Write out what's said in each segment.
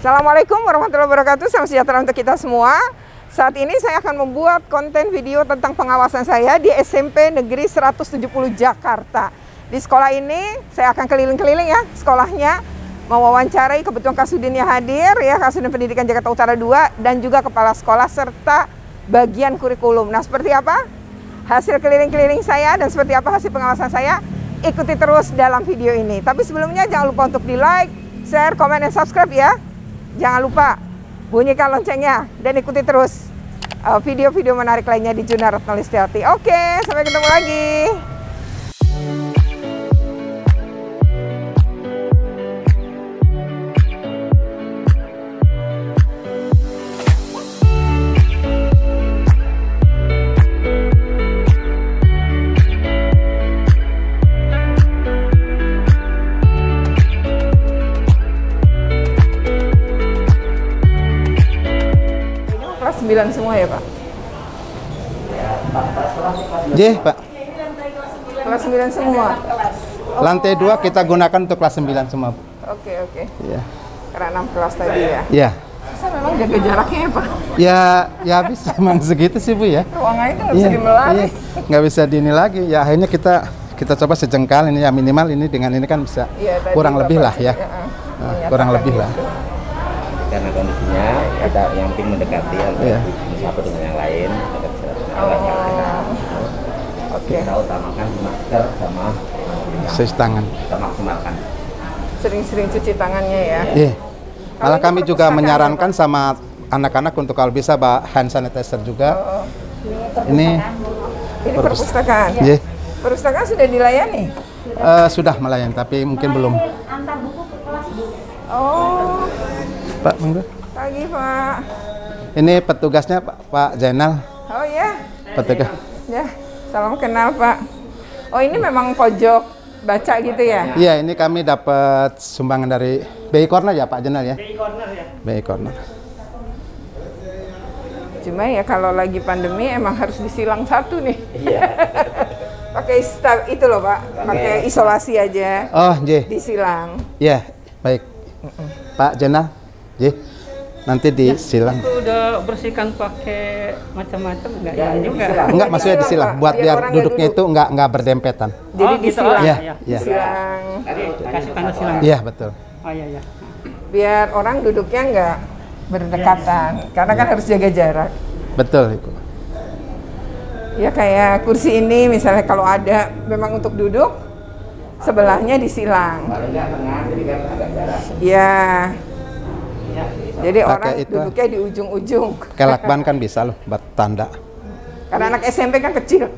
Assalamualaikum warahmatullahi wabarakatuh. Salam sejahtera untuk kita semua. Saat ini saya akan membuat konten video tentang pengawasan saya di SMP Negeri 170 Jakarta. Di sekolah ini saya akan keliling-keliling ya sekolahnya, mewawancarai, kebetulan Kasudinnya hadir ya, Kasudin Pendidikan Jakarta Utara 2 dan juga kepala sekolah serta bagian kurikulum. Nah, seperti apa hasil keliling-keliling saya dan seperti apa hasil pengawasan saya? Ikuti terus dalam video ini. Tapi sebelumnya jangan lupa untuk di-like, share, komen, dan subscribe ya. Jangan lupa bunyikan loncengnya dan ikuti terus video-video menarik lainnya di Juna Retno Listiarti. Oke, sampai ketemu lagi. Kelas 9 semua ya Pak? J, Pak. Kelas 9 semua? Lantai 2 kita gunakan untuk kelas 9 semua. Oke. Iya. Karena 6 kelas tadi ya? Iya. Susah memang jaga jaraknya ya Pak? Ya habis emang segitu sih Bu ya. Ruangannya itu nggak bisa dimelari. Iya. Nggak bisa di ini lagi. Ya akhirnya kita coba sejengkal ini ya, minimal ini dengan ini kan bisa kurang lebih lah ya. Kurang lebih lah. Karena kondisinya ada yang tim mendekati antara satu dengan yang lain, kita utamakan masker sama cuci tangan. kita maksimalkan. Sering-sering cuci tangannya ya. Iya. Malah kami juga menyarankan sama anak-anak untuk kalau bisa bawa hand sanitizer juga. Ini perpustakaan. Iya. Perpustakaan sudah dilayani? Sudah melayani, tapi mungkin belum. Oh. Pak, monggo. Pagi Pak. Ini petugasnya Pak Zainal. Oh ya. Petugas. Ya, salam kenal Pak. Oh ini memang pojok baca gitu ya? Iya, ini kami dapat sumbangan dari BI Corner ya Pak Zainal ya? BI Corner ya. BI Corner. Cuma ya kalau lagi pandemi emang harus disilang satu nih. Iya. Pakai itu loh Pak, pakai isolasi aja. Oh, J. Disilang. Iya, baik. Pak Zainal, J. Nanti disilang. Itu udah bersihkan pakai macam-macam enggak ya juga? Enggak, maksudnya disilang buat biar duduknya itu enggak berdempetan. Jadi disilang. Iya, iya. Disilang. Kasih tanda silang. Iya, betul. Oh iya. Biar orang duduknya enggak berdekatan, karena kan harus jaga jarak. Betul, Ibu. Ya kayak kursi ini misalnya kalau ada memang untuk duduk, sebelahnya disilang. Ya. Jadi Pakai orang itu. duduknya di ujung-ujung. Kelakban kan bisa loh buat tanda. Karena anak SMP kan kecil.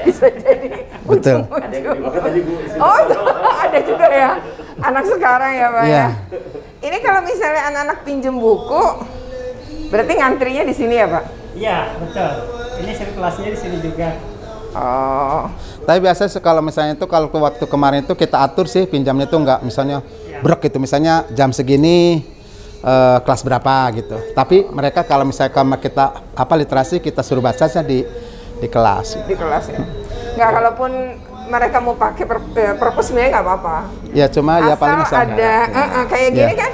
Bisa jadi Betul. ujung-ujung. Oh, ada juga ya. Anak sekarang ya, Pak ya. Ini kalau misalnya anak-anak pinjem buku, berarti ngantrinya di sini ya, Pak? Iya, betul. Ini sirkulasinya di sini juga. Oh. Tapi biasanya kalau misalnya itu kalau waktu kemarin itu kita atur sih pinjamnya itu enggak misalnya brok gitu, misalnya jam segini kelas berapa gitu. Tapi mereka kalau misalnya kita literasi kita suruh bacanya di kelas. Di kelas ya. Nggak, kalaupun mereka mau pakai perpus sebenarnya nggak apa-apa. Ya cuma ya paling asal ada kayak gini kan.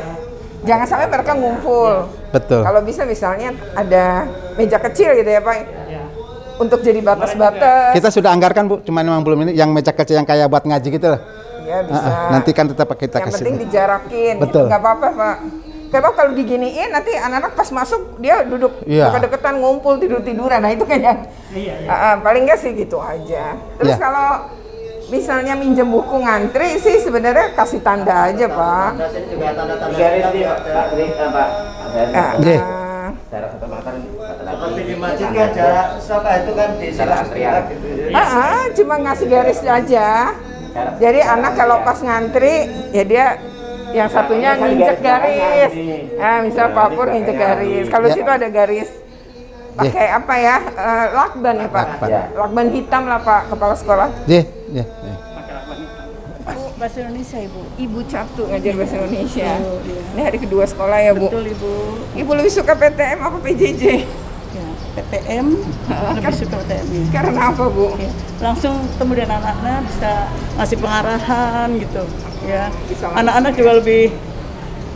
Jangan sampai mereka ngumpul. Betul. Kalau bisa misalnya ada meja kecil gitu ya Pak. Untuk jadi batas-batas. Kita sudah anggarkan Bu, cuma memang belum ini yang meja kecil yang kayak buat ngaji gitu loh. Ya bisa. Nanti kan tetap kita yang kasih. penting dijarakin. Betul. Nggak apa-apa Pak. Karena kalau diginiin nanti anak-anak pas masuk dia duduk dekat-dekatan ngumpul tidur-tiduran. Nah itu kan yang paling nggak sih gitu aja. Terus kalau misalnya minjem buku ngantri sih sebenarnya kasih tanda aja Pak. Garis di Pak. Jarak satu meter. Seperti di masjid kan jarak siapa itu kan di salah antrian. Cuma ngasih garis aja. Jadi anak kalau pas ngantri ya dia yang satunya nginjek garis. Nah, misal Pak Pur nginjek garis. Kalau situ ada garis pakai apa ya? Lakban ya Pak. Lakban hitam lah Pak kepala sekolah. Bahasa Indonesia Ibu Catu ngajar bahasa Indonesia. Ini hari kedua sekolah ya Bu. Betul Ibu. Ibu lebih suka PTM apa PJJ? Ya, PTM lebih suka PTM. Karena apa Bu? Ya, langsung ketemu dengan anak-anak bisa ngasih pengarahan gitu. Ya, anak-anak juga lebih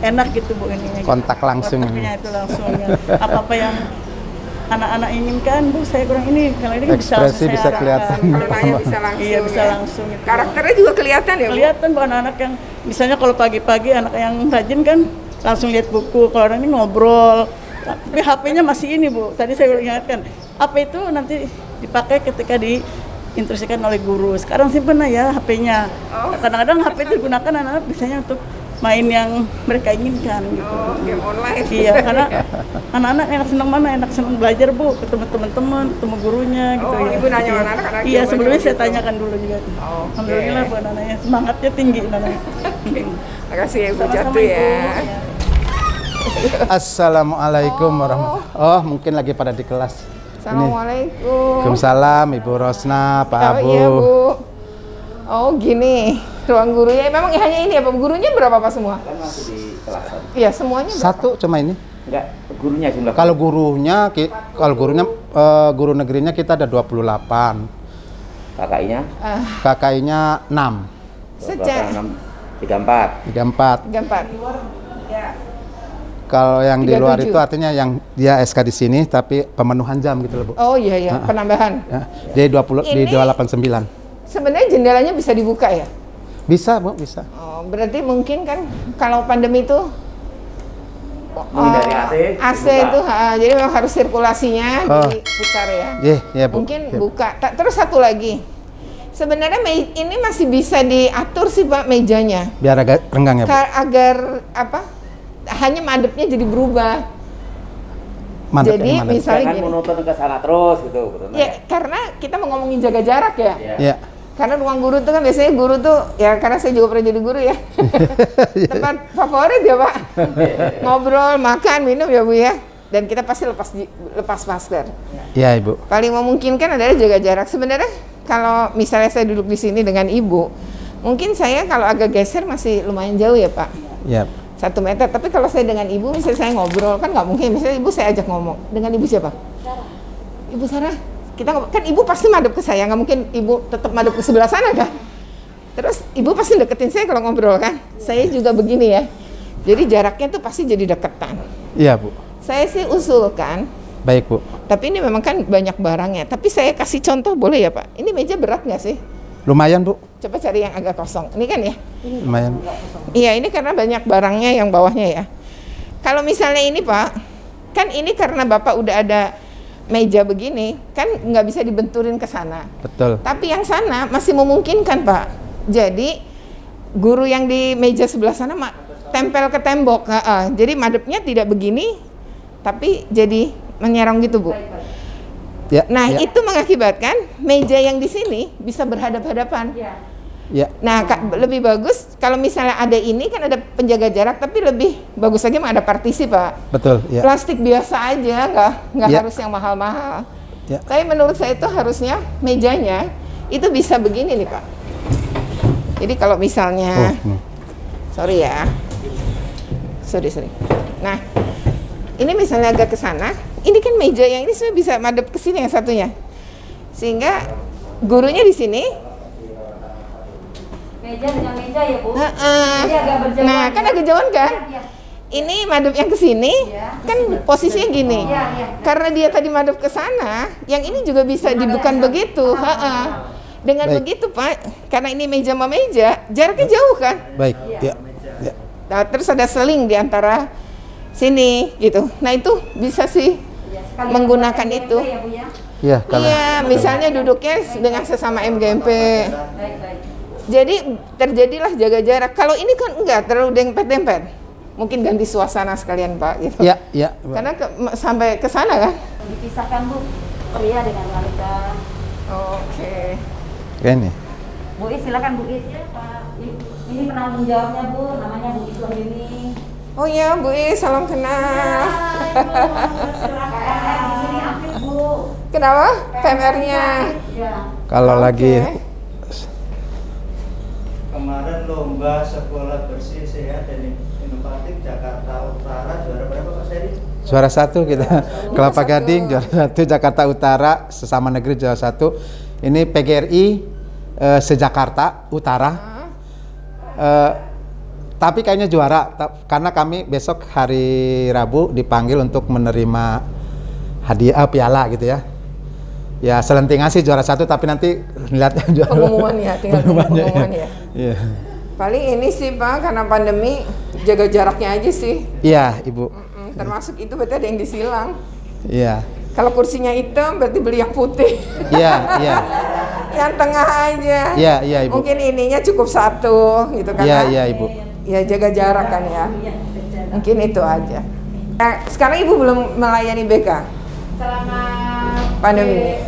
enak gitu Bu ininya. Kontak langsung. Kontaknya itu langsung ya. Apa-apa yang anak-anak inginkan, Bu saya kurang ini, kalau ini Ekspresi bisa langsung bisa saya kelihatan. arahkan. Kalau nanya bisa langsung. Iya bisa ya. langsung. Gitu. Karakternya juga kelihatan ya, Bu? Kelihatan Bu anak-anak yang misalnya kalau pagi-pagi anak yang rajin kan langsung lihat buku, kalau orang ini ngobrol. Tapi HP-nya masih ini Bu. Tadi saya ingatkan, HP itu nanti dipakai ketika diinstruksikan oleh guru. Sekarang simpen ya HP-nya. Kadang-kadang HP itu digunakan anak-anak biasanya untuk main yang mereka inginkan gitu. Oh, game online. Iya, karena anak-anak enak senang mana, enak senang belajar Bu, ketemu teman-teman, ketemu gurunya gitu Oh, ya. Ibu nanya anak-anak Iya, jawabannya sebelumnya saya begitu. tanyakan dulu juga. Oke. Alhamdulillah Bu anaknya semangatnya tinggi anaknya. Makasih ya, Bu Sama-sama, Jatuh Ibu. ya. Assalamualaikum warahmatullahi. Oh, mungkin lagi pada di kelas. Assalamualaikum. Waalaikumsalam Ibu Rosna, Pak Oh Abu. iya, Bu. Oh, gini. Ruang gurunya memang hanya ini ya, Pak? Gurunya berapa Pak semua? Kan masih di kelas. Iya, semuanya berapa? Satu cuma ini. Enggak, gurunya jumlah. Kalau gurunya guru negerinya kita ada 28. KKI-nya KKI-nya 6. Sejak 34. 34. 34. Kalau yang di luar 37. itu artinya yang dia SK di sini tapi pemenuhan jam gitu loh, Bu. Oh iya ya, penambahan. Ya, di 20 di Ini- 289. Sebenarnya jendelanya bisa dibuka ya? Bisa, Bu, bisa. Oh, berarti mungkin kan kalau pandemi itu Menghindari AC, AC dibuka. itu jadi memang harus sirkulasinya Oh. diputar ya. Iya, Bu. Mungkin Iya. buka. Terus satu lagi. Sebenarnya ini masih bisa diatur sih Pak mejanya. Biar agak renggang ya, Bu. Agar apa? Hanya madepnya jadi berubah. Mantap, Jadi mantap. misalnya Jangan gini. monoton ke sana terus gitu. Betul, Ya, karena kita mau ngomongin jaga jarak ya. Iya. Karena ruang guru tuh kan biasanya guru tuh ya karena saya juga pernah jadi guru ya. Tempat favorit ya Pak. Ngobrol, makan, minum ya Bu ya. Dan kita pasti lepas masker. Iya, Ibu. Paling memungkinkan adalah jaga jarak. Sebenarnya kalau misalnya saya duduk di sini dengan Ibu, mungkin saya kalau agak geser masih lumayan jauh ya Pak. Iya. 1 meter. Tapi kalau saya dengan Ibu, misalnya saya ngobrol kan nggak mungkin. Misalnya Ibu saya ajak ngomong dengan Ibu siapa? Ibu Sarah. Kita kan Ibu pasti madep ke saya, nggak mungkin Ibu tetap madep ke sebelah sana kan? Terus Ibu pasti deketin saya kalau ngobrol kan? Saya juga begini ya. Jadi jaraknya tuh pasti jadi deketan. Iya, Bu. Saya sih usulkan, Baik, Bu. tapi ini memang kan banyak barangnya. Tapi saya kasih contoh boleh ya Pak? Ini meja berat nggak sih? Lumayan, Bu. Coba cari yang agak kosong. Ini kan ya? Lumayan. Iya, ini karena banyak barangnya yang bawahnya ya. Kalau misalnya ini Pak, kan ini karena Bapak udah ada meja begini, kan nggak bisa dibenturin ke sana. Betul. Tapi yang sana masih memungkinkan Pak. Jadi guru yang di meja sebelah sana tempel ke tembok. Jadi madepnya tidak begini, tapi jadi menyerong gitu Bu. Ya. Nah ya. itu mengakibatkan meja yang di sini bisa berhadap-hadapan. Ya. Nah, lebih bagus kalau misalnya ada ini kan ada penjaga jarak, tapi lebih bagus lagi ada partisi Pak. Betul, ya. Plastik biasa aja, nggak Ya. harus yang mahal-mahal. Ya. Tapi menurut saya itu harusnya mejanya itu bisa begini nih Pak. Jadi kalau misalnya, sorry ya, sorry. Nah, ini misalnya agak ke sana, ini kan meja yang ini sebenarnya bisa madep ke sini yang satunya, sehingga gurunya di sini. Meja dengan meja ya Bu. Jadi agak berjauhan. Nah, kan agak jauhan kan? Iya. Ini madep yang ke sini, kan posisinya gini. Iya, iya. Karena dia tadi madep ke sana, yang ini juga bisa dibukan begitu. Dengan Baik. begitu Pak, karena ini meja sama meja, jaraknya jauh kan? Baik. Ya. Ya. Nah, terus ada seling di antara sini gitu. Nah itu bisa sih Sekalian menggunakan buat itu. MGMP ya Bu ya. Iya, kalau Iya, misalnya duduknya dengan sesama MGMP. Baik. Jadi terjadilah jaga jarak. Kalau ini kan enggak terlalu dempet-dempet. Mungkin ganti suasana sekalian Pak gitu. ya, ya. Karena sampai ke sana kan. Dipisahkan Bu, pria dengan wanita. Oke. Ini. Bu Is, silakan Bu Is. Ya, Pak. Ini penanggung jawabnya Bu, namanya Bu Is Wahyuni. Oh iya Bu Is, salam kenal. Silakan di sini aktif Bu. Kenapa? PMR-nya. Ya. Kalau Oke. lagi Kemarin lomba sekolah bersih, sehat dan inovatif Jakarta Utara juara berapa Pak Seri? juara 1 kita Kelapa Gading juara 1, Jakarta Utara sesama negeri juara 1. Ini PGRI se-Jakarta Utara. Tapi kayaknya juara karena kami besok hari Rabu dipanggil untuk menerima hadiah piala gitu ya. Ya selentingan sih juara 1 tapi nanti lihat juara. Pengumuman ya, tinggal pengumuman ya. Iya. Paling ini sih Pak, karena pandemi jaga jaraknya aja sih. Iya, Ibu. Termasuk itu berarti ada yang disilang. Iya. Kalau kursinya hitam berarti beli yang putih. Iya, iya. Yang tengah aja. Iya, iya, Ibu. Mungkin ininya cukup 1 gitu kan. Iya, iya, Ibu. Ya jaga jarak kan ya. Mungkin itu aja. Nah, sekarang Ibu belum melayani BK? Selama pandemi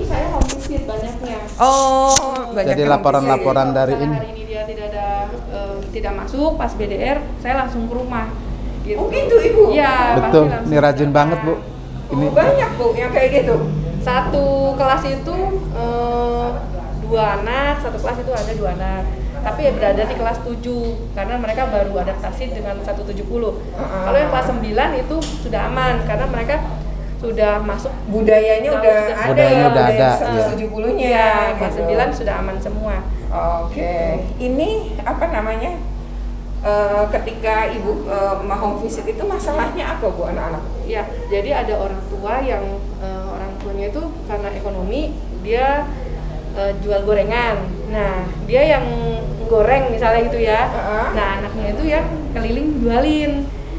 saya home visit banyaknya. Oh, banyak. Jadi laporan-laporan dari Karena ini. hari ini dia tidak masuk pas BDR, saya langsung ke rumah. Gitu. Oh gitu Ibu? Iya. Betul, pasti langsung ini rajin ke banget Bu. rumah. Ini Banyak Bu yang kayak gitu. Satu kelas itu 2 anak, satu kelas itu ada 2 anak. Tapi ya berada di kelas 7 karena mereka baru adaptasi dengan 170. Kalau yang kelas 9 itu sudah aman karena mereka sudah masuk Budayanya udah ada Budayanya ya, udah ada, budaya iya. 170-nya. ya, kelas gitu. 9 sudah aman semua. Oke. Ini apa namanya? Ketika Ibu mau home visit itu masalahnya apa Bu anak-anak? Ya, jadi ada orang tua yang orang tuanya itu karena ekonomi dia jual gorengan. Nah, dia yang goreng misalnya gitu ya. Nah, anaknya itu yang keliling jualin.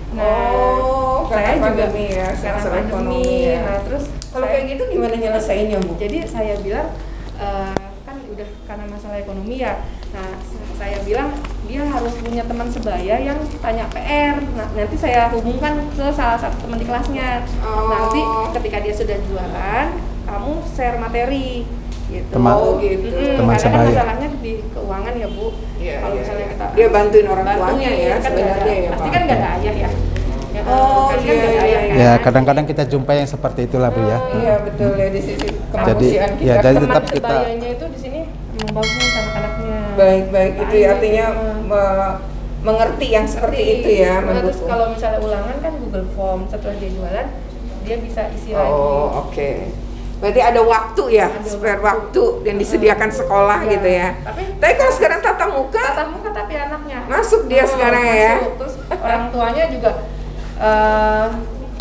Nah, karena saya juga pandemi ya, karena masalah pandemi. ekonomi ya. Nah, terus Kalau kayak gitu gimana nyelesainnya Bu? jadi saya bilang kan udah karena masalah ekonomi ya. Nah, saya bilang dia harus punya teman sebaya yang tanya PR. Nah, nanti saya hubungkan ke salah satu teman di kelasnya. Nanti ketika dia sudah jualan, kamu share materi gitu. Teman- gitu. teman Karena kan sebaya. masalahnya di keuangan ya Bu. Iya, Kalau iya, misalnya iya. kita Dia bantuin orang bantuin, tuanya ya, kan sebenarnya nggak ada- ya, pasti Pak. kan nggak ada ayah ya. Ya, Oh, pasti kan iya, nggak ada iya, ayah iya. kan. ya kadang-kadang kita jumpai yang seperti itulah Bu ya. Iya betul ya di sisi kemanusiaan Jadi, kita. ya, jadi Teman tetap kita sebayanya itu di sini emang bagus anak-anaknya. Baik-baik itu ya, Baik, artinya mengerti yang seperti itu ya. Nah, terus mendukung. kalau misalnya ulangan kan Google Form, setelah dia jualan dia bisa isi lagi. Oh oke. Berarti ada waktu ya, Ada spare waktu. waktu yang disediakan sekolah Iya. gitu ya. Tapi kalau sekarang tatap muka, tatap muka tapi anaknya Masuk dia sekarang ya? masuk. Terus orang tuanya juga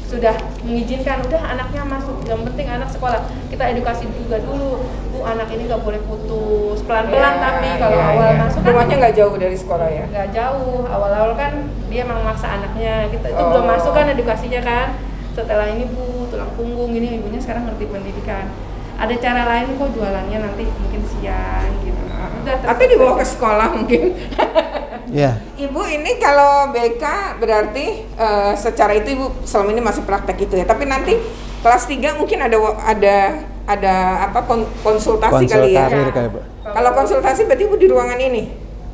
sudah mengizinkan, udah anaknya masuk, yang penting anak sekolah. Kita edukasi juga dulu, Bu anak ini nggak boleh putus, pelan-pelan Ya, tapi kalau ya, awal ya. masuk kan rumahnya nggak jauh dari sekolah ya. nggak jauh, awal-awal kan dia emang maksa anaknya, kita itu Oh. belum masuk kan edukasinya kan. Setelah ini Bu, tulang punggung ini ibunya sekarang ngerti pendidikan. Ada cara lain kok jualannya nanti mungkin siang gitu. Udah, Atau dibawa ke sekolah mungkin. ya. Ibu ini kalau BK berarti secara itu Ibu selama ini masih praktek itu ya. Tapi nanti kelas 3 mungkin ada apa konsultasi kali ya. Konsul karir kayak Bu. Kalau konsultasi berarti Ibu di ruangan ini.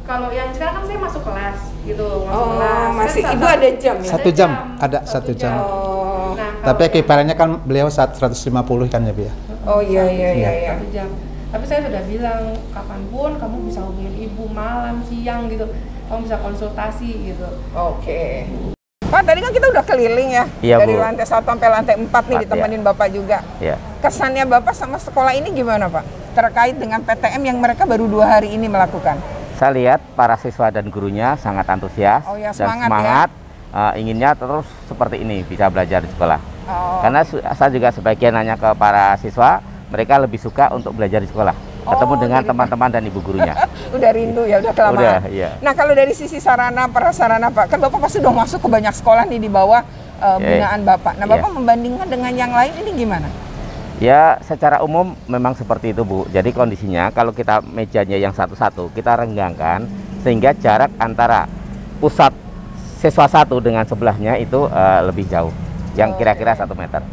Kalau yang sekarang kan saya masuk kelas gitu, masuk Oh, kelas. masih Kan Ibu ada jam ya. 1 jam, ada 1 jam. Oh. Nah, Tapi ekiparannya kan beliau 150 kan ya Bu ya. Oh iya iya iya iya. 1 jam. Tapi saya sudah bilang kapanpun kamu bisa hubungin ibu malam, siang gitu. Kamu bisa konsultasi gitu. Oke. Pak, tadi kan kita udah keliling ya. Iya, Dari Bu. lantai 1 sampai lantai 4 nih 4, ditemenin Bapak juga. Ya. Kesannya Bapak sama sekolah ini gimana Pak? Terkait dengan PTM yang mereka baru 2 hari ini melakukan. Saya lihat para siswa dan gurunya sangat antusias Oh ya, dan semangat semangat inginnya terus seperti ini bisa belajar di sekolah. Oh. Karena saya juga sebagian nanya ke para siswa, mereka lebih suka untuk belajar di sekolah, ketemu dengan jadi- teman-teman dan ibu gurunya. Udah rindu ya, udah kelamaan. Udah, iya. Nah kalau dari sisi sarana prasarana Pak, kan Bapak pasti udah masuk ke banyak sekolah nih di bawah binaan Bapak. Nah Bapak Iya. membandingkan dengan yang lain ini gimana? Ya, secara umum memang seperti itu Bu. Jadi kondisinya kalau kita mejanya yang satu-satu kita renggangkan sehingga jarak antara pusat siswa satu dengan sebelahnya itu lebih jauh, yang kira-kira 1 meter.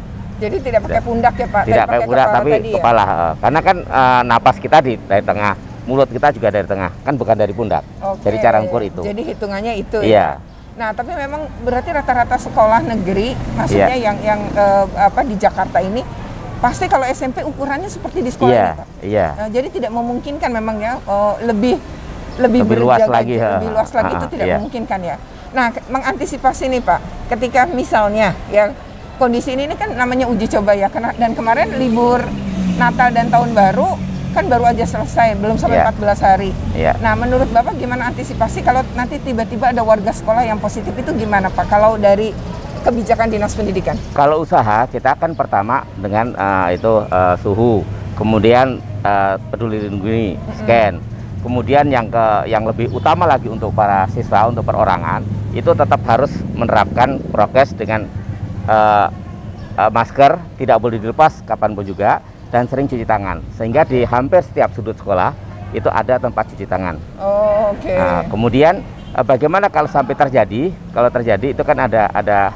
Jadi tidak pakai pundak ya Pak? Tidak Tadi pakai pundak kepala tapi tadi ya? kepala. Karena kan napas kita dari tengah, mulut kita juga dari tengah, kan bukan dari pundak. Oke. Jadi cara ukur itu. Jadi hitungannya itu Iya. ya. Nah, tapi memang berarti rata-rata sekolah negeri, maksudnya Iya. yang apa di Jakarta ini pasti kalau SMP ukurannya seperti di sekolah Iya, ini, Pak. iya. Jadi tidak memungkinkan memang ya lebih Lebih luas berjaga- lagi, lebih luas lagi itu tidak iya. memungkinkan ya. Nah, mengantisipasi nih Pak, ketika misalnya ya kondisi ini kan namanya uji coba ya, dan kemarin libur Natal dan Tahun Baru kan baru aja selesai, belum sampai 14 hari. Nah, menurut Bapak gimana antisipasi kalau nanti tiba-tiba ada warga sekolah yang positif itu gimana Pak? Kalau dari kebijakan Dinas Pendidikan? Kalau usaha, kita kan pertama dengan suhu, kemudian peduli lindungi, scan. Kemudian yang lebih utama lagi untuk para siswa, untuk perorangan, itu tetap harus menerapkan prokes dengan masker, tidak boleh dilepas kapanpun juga, dan sering cuci tangan. Sehingga di hampir setiap sudut sekolah itu ada tempat cuci tangan. Nah, kemudian bagaimana kalau sampai terjadi? Kalau terjadi itu kan ada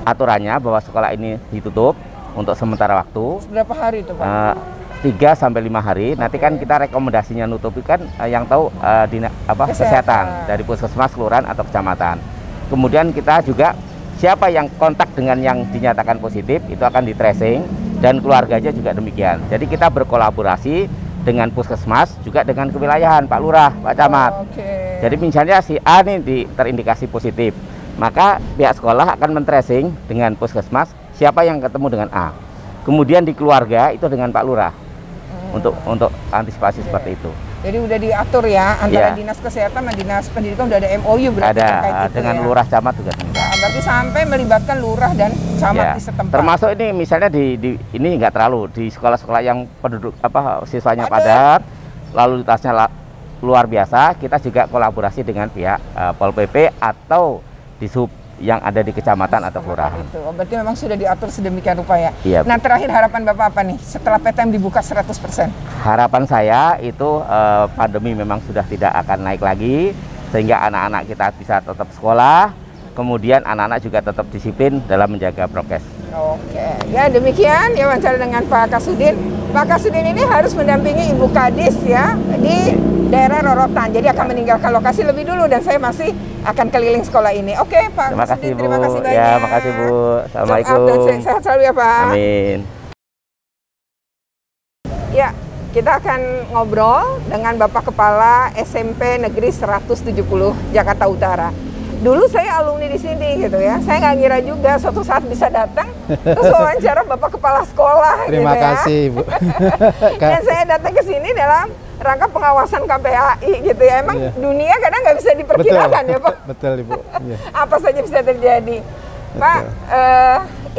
aturannya bahwa sekolah ini ditutup untuk sementara waktu. Berapa hari itu Pak? 3-5 hari. Nanti kan kita rekomendasinya nutup kan yang tahu kesehatan dari puskesmas, kelurahan atau kecamatan. Kemudian kita juga siapa yang kontak dengan yang dinyatakan positif itu akan di tracing, dan keluarganya juga demikian. Jadi kita berkolaborasi dengan puskesmas juga dengan kewilayahan Pak Lurah, Pak Camat. Jadi misalnya si A nih terindikasi positif, maka pihak sekolah akan men-tracing dengan puskesmas siapa yang ketemu dengan A. Kemudian di keluarga itu dengan Pak Lurah. Untuk antisipasi seperti itu. Jadi udah diatur ya antara Dinas Kesehatan dan Dinas Pendidikan, udah ada MOU berarti ada dengan lurah camat juga. Nah, berarti sampai melibatkan lurah dan camat di setempat. Termasuk ini misalnya ini nggak terlalu di sekolah-sekolah yang penduduk siswanya padat, lalu lintasnya luar biasa, kita juga kolaborasi dengan pihak Pol PP atau Disub yang ada di kecamatan atau kelurahan. Berarti memang sudah diatur sedemikian rupa ya. Iya. Nah, terakhir harapan Bapak apa nih setelah PTM dibuka 100%? Harapan saya itu pandemi memang sudah tidak akan naik lagi, sehingga anak-anak kita bisa tetap sekolah, kemudian anak-anak juga tetap disiplin dalam menjaga prokes. Oke, ya demikian ya wawancara dengan Pak Kasudin. Pak Kasudin ini harus mendampingi Ibu Kadis ya di daerah Rorotan, jadi akan meninggalkan lokasi lebih dulu dan saya masih akan keliling sekolah ini. Oke Pak Kasudin, terima kasih banyak. Ya, makasih Bu. Assalamualaikum. Dan sehat selalu ya Pak. Amin. Ya, kita akan ngobrol dengan Bapak Kepala SMP Negeri 170 Jakarta Utara. Dulu saya alumni di sini gitu ya, saya nggak ngira juga suatu saat bisa datang terus wawancara Bapak Kepala Sekolah. Terima kasih Bu. Dan saya datang ke sini dalam rangka pengawasan KPAI gitu ya. Emang dunia kadang nggak bisa diperkirakan ya Pak. Betul Ibu. Apa saja bisa terjadi. Pak,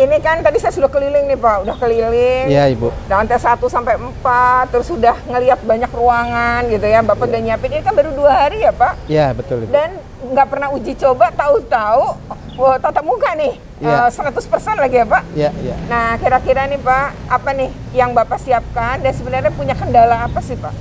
ini kan tadi saya sudah keliling nih Pak, udah keliling. Iya Ibu. Lantai 1 sampai 4, terus sudah ngelihat banyak ruangan gitu ya. Bapak udah nyiapin, ini kan baru 2 hari ya Pak? Iya betul Ibu. Dan nggak pernah uji coba, tahu-tahu tatap muka nih, 100% lagi ya Pak? Iya, iya. Nah kira-kira nih Pak, apa nih yang Bapak siapkan dan sebenarnya punya kendala apa sih Pak?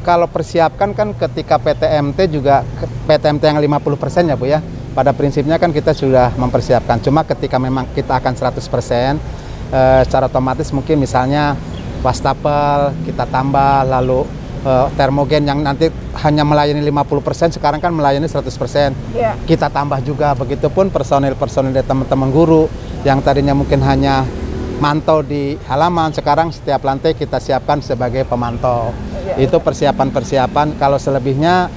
Kalau persiapkan kan ketika PTMT juga, PTMT yang 50% ya Bu ya. Pada prinsipnya kan kita sudah mempersiapkan, cuma ketika memang kita akan 100%, secara otomatis mungkin misalnya wastafel kita tambah, lalu termogen yang nanti hanya melayani 50%, sekarang kan melayani 100%. Kita tambah juga, begitupun personil-personil dari teman-teman guru yang tadinya mungkin hanya mantau di halaman, sekarang setiap lantai kita siapkan sebagai pemantau. Itu persiapan-persiapan. Kalau selebihnya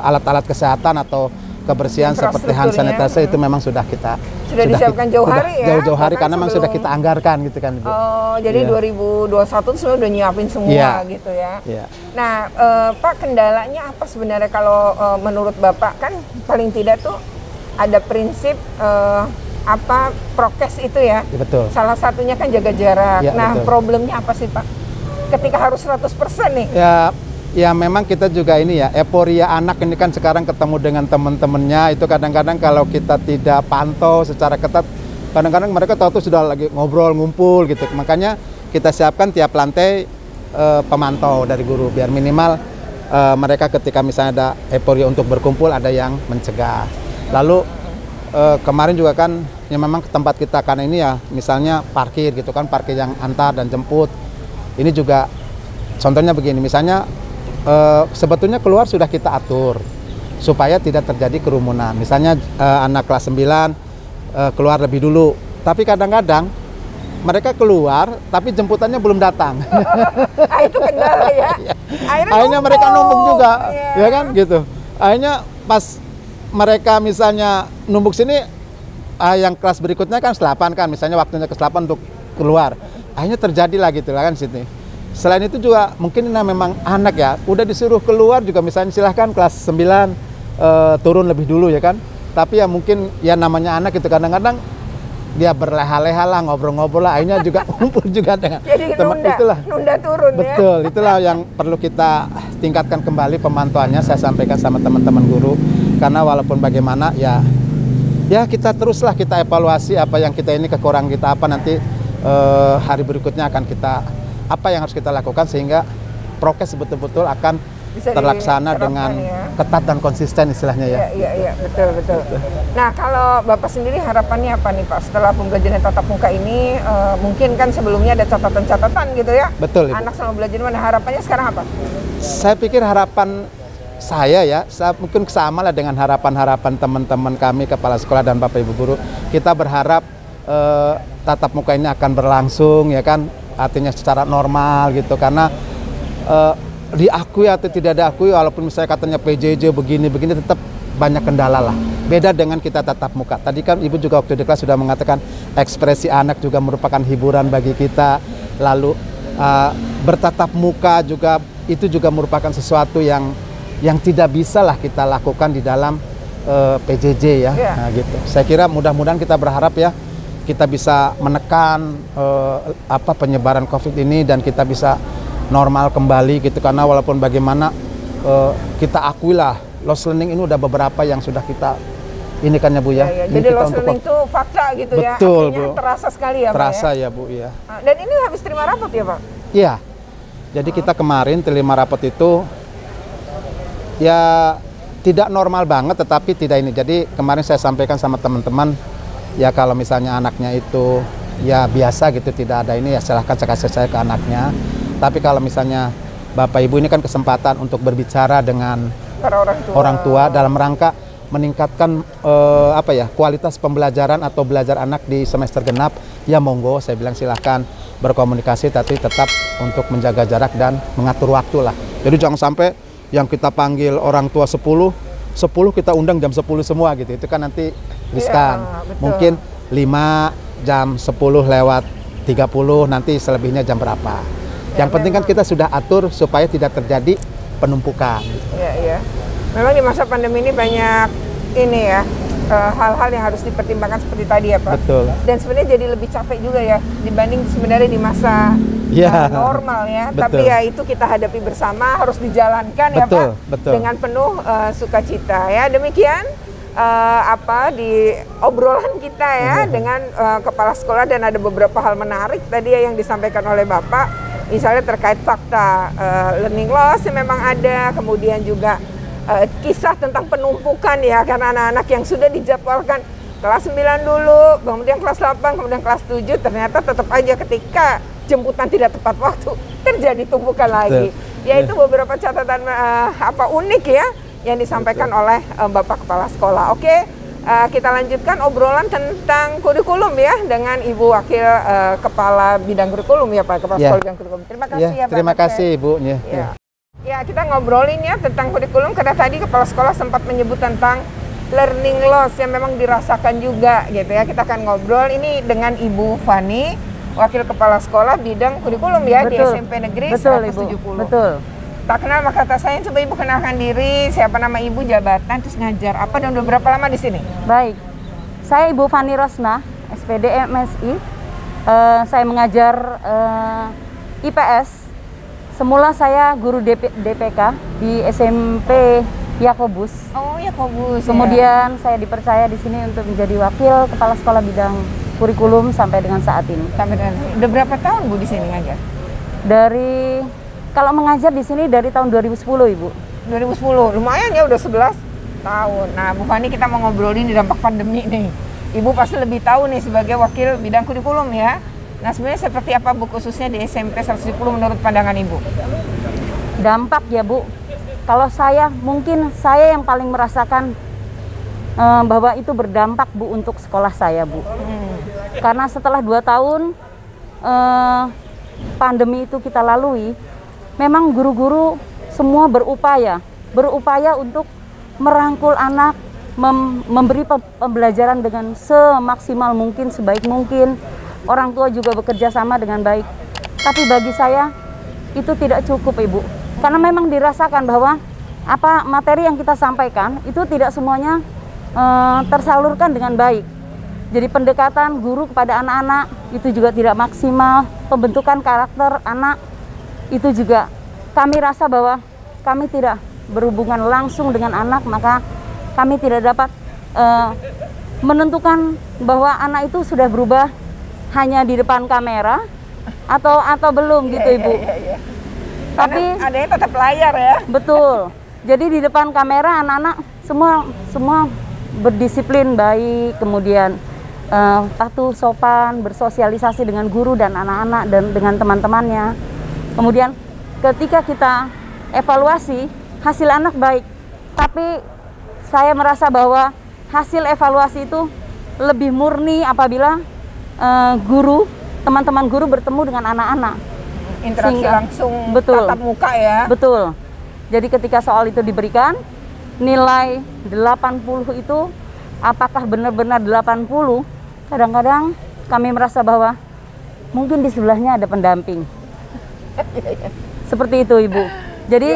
alat-alat kesehatan atau kebersihan seperti hand sanitizer itu memang sudah kita disiapkan jauh hari ya. Jauh-jauh hari karena memang sudah kita anggarkan gitu kan Ibu. Oh, jadi 2021 itu sudah nyiapin semua gitu ya. Nah, Pak, kendalanya apa sebenarnya kalau menurut Bapak? Kan paling tidak tuh ada prinsip prokes itu ya. Betul. Salah satunya kan jaga jarak. Nah, betul. Problemnya apa sih Pak? Ketika harus 100% nih. Ya memang kita juga ini ya, euforia anak ini kan sekarang ketemu dengan teman-temannya, itu kadang-kadang kalau kita tidak pantau secara ketat, kadang-kadang mereka tahu tuh sudah lagi ngobrol, ngumpul gitu. Makanya kita siapkan tiap lantai pemantau dari guru, biar minimal mereka ketika misalnya ada euforia untuk berkumpul, ada yang mencegah. Lalu kemarin juga kan, ya memang tempat kita kan ini ya, misalnya parkir gitu kan, parkir yang antar dan jemput. Ini juga contohnya begini, misalnya sebetulnya keluar sudah kita atur supaya tidak terjadi kerumunan. Misalnya anak kelas 9 keluar lebih dulu, tapi kadang-kadang mereka keluar tapi jemputannya belum datang. Itu kendala ya. Akhirnya mereka numpuk juga, ya kan gitu. Akhirnya pas mereka misalnya numpuk sini, yang kelas berikutnya kan 8 kan, misalnya waktunya ke 8 untuk keluar. akhirnya terjadilah gitu lah kan sini. Selain itu juga mungkin memang anak ya, udah disuruh keluar juga misalnya silahkan kelas 9 turun lebih dulu ya kan. Tapi ya mungkin ya namanya anak itu kadang-kadang dia berleha-leha lah, ngobrol-ngobrol lah, akhirnya juga kumpul juga dengan teman. Itulah nunda turun. Betul, ya? Itulah yang perlu kita tingkatkan kembali pemantauannya. Saya sampaikan sama teman-teman guru, karena walaupun bagaimana ya kita teruslah kita evaluasi apa yang kita ini kekurangan kita apa, nanti hari berikutnya akan kita apa yang harus kita lakukan sehingga prokes betul-betul akan bisa terlaksana dengan ketat dan konsisten istilahnya ya. Iya, betul. Nah, kalau Bapak sendiri harapannya apa nih Pak setelah pembelajaran tatap muka ini? Mungkin kan sebelumnya ada catatan-catatan gitu ya. Betul. Anak selama belajar mana? Harapannya sekarang apa? Saya pikir harapan saya mungkin sama lah dengan harapan-harapan teman-teman kami kepala sekolah dan Bapak Ibu guru. Kita berharap tatap muka ini akan berlangsung ya kan, artinya secara normal gitu, karena diakui atau tidak diakui walaupun misalnya katanya PJJ begini tetap banyak kendala lah. Beda dengan kita tatap muka. Tadi kan Ibu juga waktu di kelas sudah mengatakan ekspresi anak juga merupakan hiburan bagi kita. Lalu bertatap muka juga itu juga merupakan sesuatu yang tidak bisa lah kita lakukan di dalam PJJ ya. Nah, gitu. Saya kira mudah-mudahan kita berharap ya kita bisa menekan penyebaran COVID ini dan kita bisa normal kembali gitu, karena walaupun bagaimana kita akuilah lost learning ini udah beberapa yang sudah kita ini kan ya Bu ya. Jadi lost learning itu fakta gitu ya. Betul Bu. Terasa sekali ya Pak. Terasa ya Bu ya. Dan ini habis terima rapot ya Pak? Iya. Jadi kita kemarin terima rapot itu ya tidak normal banget, tetapi tidak ini. Jadi kemarin saya sampaikan sama teman-teman ya, kalau misalnya anaknya itu ya biasa gitu tidak ada ini ya silahkan kasih saya ke anaknya. Tapi kalau misalnya Bapak Ibu ini kan kesempatan untuk berbicara dengan para orang tua dalam rangka meningkatkan kualitas pembelajaran atau belajar anak di semester genap, ya monggo saya bilang silahkan berkomunikasi, tapi tetap untuk menjaga jarak dan mengatur waktu lah. Jadi jangan sampai yang kita panggil orang tua 10 kita undang jam 10 semua gitu, itu kan nanti riskan. Mungkin 5 jam 10 lewat 30, nanti selebihnya jam berapa. Yang penting kan kita sudah atur supaya tidak terjadi penumpukan. Iya. Memang di masa pandemi ini banyak ini ya hal-hal yang harus dipertimbangkan seperti tadi ya Pak. Betul. Dan sebenarnya jadi lebih capek juga ya dibanding sebenarnya di masa normal ya. Betul. Tapi ya itu kita hadapi bersama, harus dijalankan ya Pak. Betul. Dengan penuh sukacita ya. Demikian di obrolan kita ya dengan kepala sekolah, dan ada beberapa hal menarik tadi ya yang disampaikan oleh Bapak. Misalnya terkait fakta learning loss yang memang ada, kemudian juga kisah tentang penumpukan ya, karena anak-anak yang sudah dijadwalkan kelas 9 dulu, kemudian kelas 8, kemudian kelas 7, ternyata tetap aja ketika jemputan tidak tepat waktu terjadi tumpukan lagi. Yaitu beberapa catatan unik ya yang disampaikan oleh Bapak Kepala Sekolah. Oke. Kita lanjutkan obrolan tentang kurikulum ya dengan Ibu Wakil Kepala Bidang Kurikulum ya Pak, Kepala Sekolah Bidang Kurikulum. Terima kasih ya Pak. Terima kasih Ibu. Ya, kita ngobrolin ya tentang kurikulum, karena tadi Kepala Sekolah sempat menyebut tentang learning loss yang memang dirasakan juga gitu ya. Kita akan ngobrol ini dengan Ibu Fani, Wakil Kepala Sekolah Bidang Kurikulum ya. Betul. Di SMP Negeri 170. Betul. Tak kenal maka kata saya, coba Ibu kenalkan diri, siapa nama Ibu, jabatan, terus ngajar apa, dan udah berapa lama di sini? Baik, saya Ibu Fani Rosna, SPD MSI. Saya mengajar IPS. Semula saya guru DPK di SMP Yakobus. Oh, Yakobus. Kemudian saya dipercaya di sini untuk menjadi wakil kepala sekolah bidang kurikulum sampai dengan saat ini. Udah berapa tahun Bu di sini ngajar? Kalau mengajar di sini dari tahun 2010 Ibu. 2010, lumayan ya udah 11 tahun. Nah Bu Fani, kita mau ngobrolin di dampak pandemi nih. Ibu pasti lebih tahu nih sebagai wakil bidang kurikulum ya. Nah sebenarnya seperti apa Bu khususnya di SMP 170 menurut pandangan Ibu? Dampak ya Bu, kalau mungkin saya yang paling merasakan bahwa itu berdampak Bu untuk sekolah saya Bu. Karena setelah 2 tahun pandemi itu kita lalui, memang guru-guru semua berupaya untuk merangkul anak, memberi pembelajaran dengan semaksimal mungkin, sebaik mungkin. orang tua juga bekerja sama dengan baik. Tapi bagi saya itu tidak cukup, Ibu. Karena memang dirasakan bahwa apa materi yang kita sampaikan itu tidak semuanya tersalurkan dengan baik. Jadi pendekatan guru kepada anak-anak itu juga tidak maksimal. Pembentukan karakter anak itu juga kami rasa bahwa kami tidak berhubungan langsung dengan anak, maka kami tidak dapat menentukan bahwa anak itu sudah berubah hanya di depan kamera atau belum gitu, Ibu. Tapi adanya tetap layar ya. Betul. Jadi di depan kamera anak-anak semua berdisiplin baik, kemudian patuh, sopan, bersosialisasi dengan guru dan anak-anak dan dengan teman-temannya. Kemudian ketika kita evaluasi, hasil anak baik. Tapi saya merasa bahwa hasil evaluasi itu lebih murni apabila teman-teman guru bertemu dengan anak-anak. Interaksi langsung, betul, tatap muka ya. Betul. Jadi ketika soal itu diberikan, nilai 80 itu apakah benar-benar 80? Kadang-kadang kami merasa bahwa mungkin di sebelahnya ada pendamping. Seperti itu, Ibu. Jadi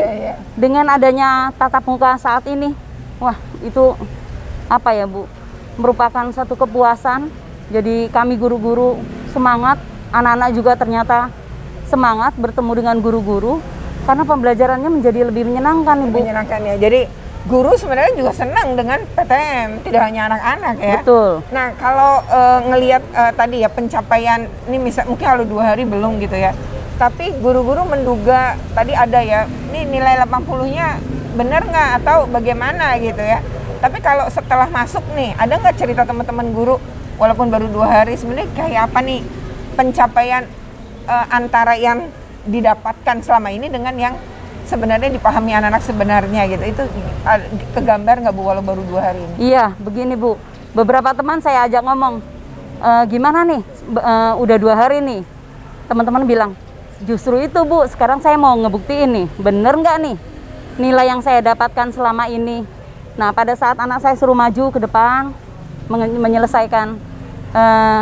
dengan adanya tatap muka saat ini, wah itu apa ya, Bu? Merupakan satu kepuasan. Jadi kami guru-guru semangat, anak-anak juga ternyata semangat bertemu dengan guru-guru karena pembelajarannya menjadi lebih menyenangkan, Ibu. Menyenangkan ya. Jadi guru sebenarnya juga senang dengan PTM, tidak hanya anak-anak ya. Betul. Nah kalau ngelihat tadi ya pencapaian ini mungkin kalau 2 hari belum gitu ya. Tapi guru-guru menduga tadi ada ya, ini nilai 80-nya benar nggak atau bagaimana gitu ya. Tapi kalau setelah masuk nih, ada nggak cerita teman-teman guru walaupun baru 2 hari sebenarnya kayak apa nih pencapaian antara yang didapatkan selama ini dengan yang sebenarnya dipahami anak-anak sebenarnya gitu. Itu kegambar nggak Bu walau baru 2 hari ini? Iya, begini Bu. Beberapa teman saya ajak ngomong, gimana nih udah 2 hari nih. Teman-teman bilang, justru itu Bu, sekarang saya mau ngebuktiin nih, bener nggak nih nilai yang saya dapatkan selama ini. Nah pada saat anak saya suruh maju ke depan menyelesaikan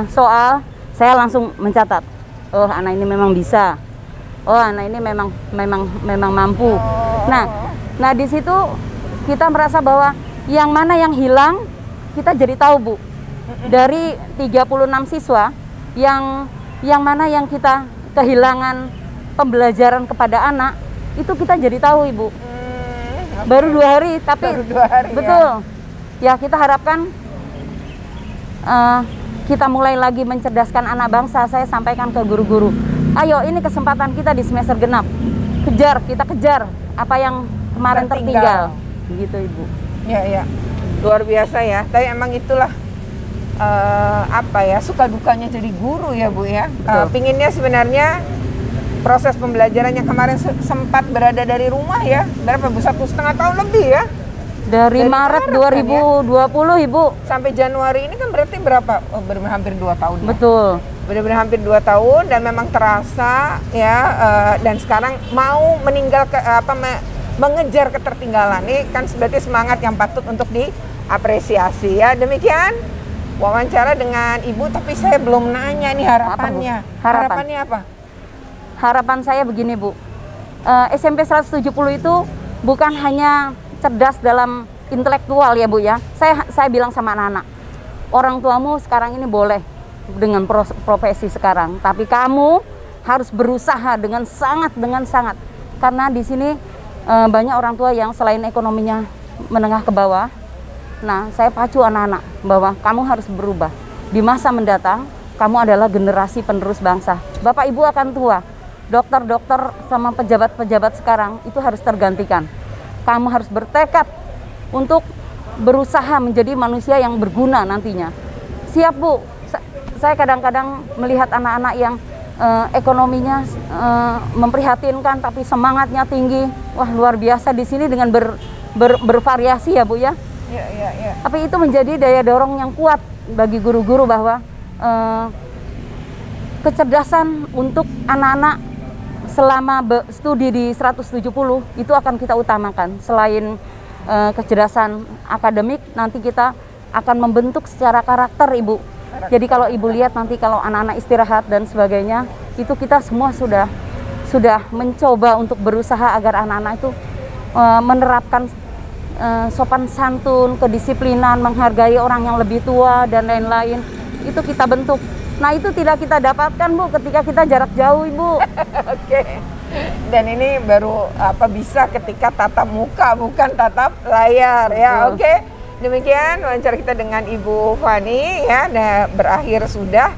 soal, saya langsung mencatat, oh anak ini memang bisa, oh anak ini memang mampu. Nah di situ kita merasa bahwa yang mana yang hilang kita jadi tahu, Bu. Dari 36 siswa yang mana yang kita kehilangan pembelajaran kepada anak, itu kita jadi tahu, Ibu. Baru 2 hari, tapi baru 2 hari, betul. Ya kita harapkan kita mulai lagi mencerdaskan anak bangsa. Saya sampaikan ke guru-guru, ayo ini kesempatan kita di semester genap. Kita kejar apa yang kemarin tertinggal. Begitu, Ibu. Ya, luar biasa ya. Tapi emang itulah apa ya, suka dukanya jadi guru ya Bu ya. Pinginnya sebenarnya proses pembelajarannya kemarin sempat berada dari rumah ya, berapa Bu? 1,5 tahun lebih ya? Dari Maret 2020 kan, ya? Ibu sampai Januari ini kan berarti berapa? Oh, benar-benar hampir 2 tahun. Betul. Benar-benar hampir 2 tahun dan memang terasa ya. Dan sekarang mau mengejar ketertinggalan ini kan berarti semangat yang patut untuk diapresiasi ya. Demikian wawancara dengan Ibu, tapi saya belum nanya nih harapannya. Harapannya apa? Harapan saya begini, Bu. SMP 170 itu bukan hanya cerdas dalam intelektual ya, Bu ya. Saya bilang sama anak-anak, orang tuamu sekarang ini boleh dengan profesi sekarang, tapi kamu harus berusaha dengan sangat. Karena di sini banyak orang tua yang selain ekonominya menengah ke bawah. Nah, saya pacu anak-anak bahwa kamu harus berubah. Di masa mendatang, kamu adalah generasi penerus bangsa. Bapak Ibu akan tua. Dokter-dokter sama pejabat-pejabat sekarang itu harus tergantikan. Kamu harus bertekad untuk berusaha menjadi manusia yang berguna nantinya. Siap, Bu. Saya kadang-kadang melihat anak-anak yang ekonominya memprihatinkan tapi semangatnya tinggi. Wah, luar biasa di sini dengan bervariasi ya, Bu ya. Ya. Tapi itu menjadi daya dorong yang kuat bagi guru-guru bahwa kecerdasan untuk anak-anak selama studi di 170 itu akan kita utamakan. Selain kecerdasan akademik, nanti kita akan membentuk secara karakter, Ibu. Jadi kalau ibu lihat nanti kalau anak-anak istirahat dan sebagainya, itu kita semua sudah mencoba untuk berusaha agar anak-anak itu menerapkan sopan santun, kedisiplinan, menghargai orang yang lebih tua dan lain-lain. Itu kita bentuk. Nah itu tidak kita dapatkan Bu ketika kita jarak jauh Ibu. Oke. Dan ini baru bisa ketika tatap muka bukan tatap layar ya. Oke. Demikian wawancara kita dengan Ibu Fani ya. Nah, berakhir sudah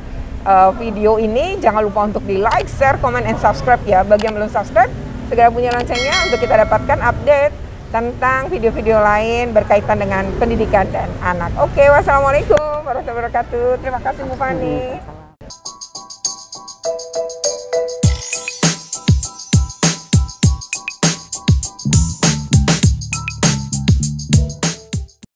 video ini. Jangan lupa untuk di like, share, comment, and subscribe ya. Bagi yang belum subscribe, segera bunyi loncengnya untuk kita dapatkan update tentang video-video lain berkaitan dengan pendidikan dan anak. Oke, wassalamualaikum warahmatullahi wabarakatuh. Terima kasih Bu Fani.